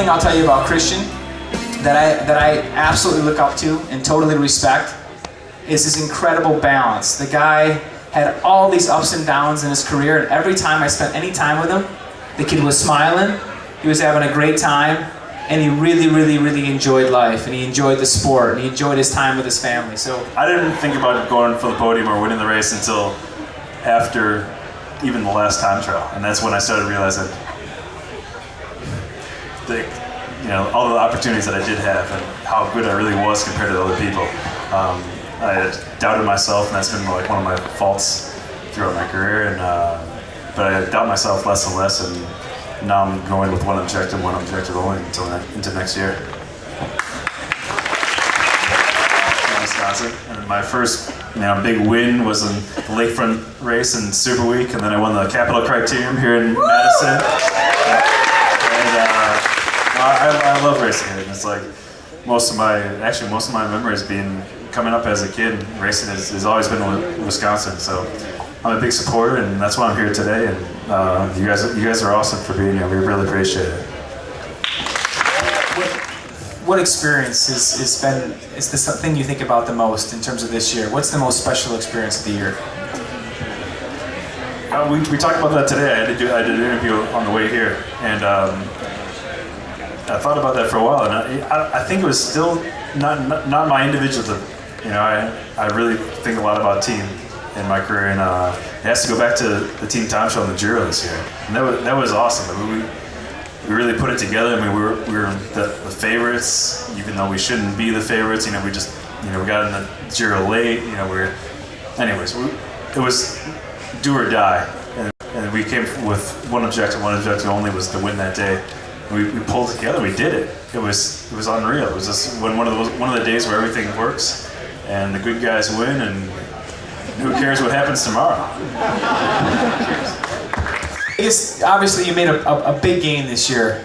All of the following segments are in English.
thing I'll tell you about Christian that I absolutely look up to and totally respect is his incredible balance. The guy had all these ups and downs in his career, and every time I spent any time with him, the kid was smiling, he was having a great time, and he really enjoyed life, and he enjoyed the sport, and he enjoyed his time with his family. So I didn't think about going for the podium or winning the race until after even the last time trial, and that's when I started realizing all the opportunities that I did have and how good I really was compared to other people. I had doubted myself, and that's been like one of my faults throughout my career. But I doubt myself less and less, and now I'm going with one objective only into next year. Wisconsin, and my first big win was in the Lakefront race in Super Week, and then I won the Capital Criterium here in Madison. I love racing it. It's like most of my memories coming up as a kid. Racing has always been Wisconsin, so I'm a big supporter, and that's why I'm here today. And you guys are awesome for being here. We really appreciate it. What experience is the thing you think about the most in terms of this year? What's the most special experience of the year? We talked about that today. I did an interview on the way here, and I thought about that for a while, and I think it was still not my individual. I really think a lot about team in my career, and it has to go back to the team time trial in the Giro this year, and that was awesome. I mean, we really put it together. I mean, we were the favorites, even though we shouldn't be the favorites. We got in the Giro late. It was do or die, and we came with one objective only, was to win that day. We pulled together. We did it. It was unreal. It was just one of the days where everything works, and the good guys win, and who cares what happens tomorrow? I guess obviously you made a big gain this year.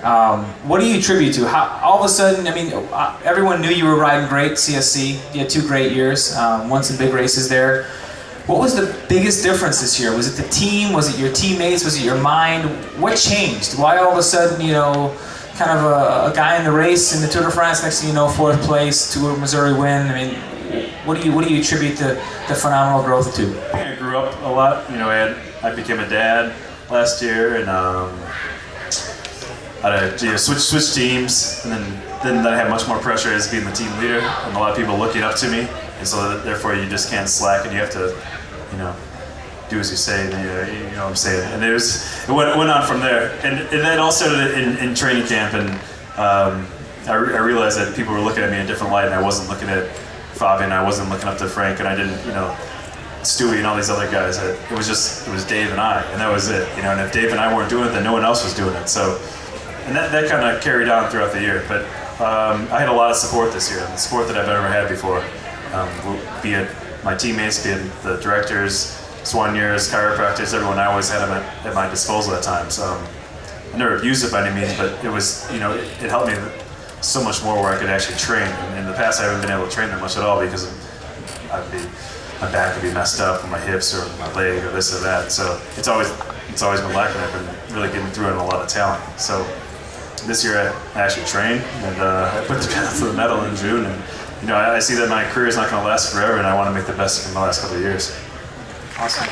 What do you attribute to? How all of a sudden? I mean, everyone knew you were riding great CSC. You had 2 great years. Won some big races there. What was the biggest difference this year? Was it the team? Was it your teammates? Was it your mind? What changed? Why all of a sudden, kind of a guy in the race in the Tour de France, next thing you know, 4th place, Tour of Missouri win? I mean, what do you attribute the phenomenal growth to? I grew up a lot. I became a dad last year, and I switched teams, and then I had much more pressure as being the team leader, and a lot of people looking up to me, and so therefore you just can't slack, and you have to, do as you say, and you know what I'm saying. And it went on from there, and that all started in training camp, and I realized that people were looking at me in a different light, and I wasn't looking at Fabian, I wasn't looking up to Frank, and I didn't, Stewie and all these other guys. It was Dave and I, and that was it. And if Dave and I weren't doing it, then no one else was doing it. So, and that kind of carried on throughout the year. But I had a lot of support this year, the support that I've ever had before. Be it my teammates, be it the directors, soigneurs, chiropractors, everyone I always had at my disposal at times. I never abused it by any means, but it was, it helped me so much more where I could actually train. And in the past, I haven't been able to train that much at all because my back would be messed up, or my hips, or my leg, or this or that. So it's always been lacking. I've been really getting through it, and a lot of talent. So this year I actually trained, and I put the pedal to the metal in June. And I see that my career is not going to last forever, and I want to make the best of my last couple of years. Awesome.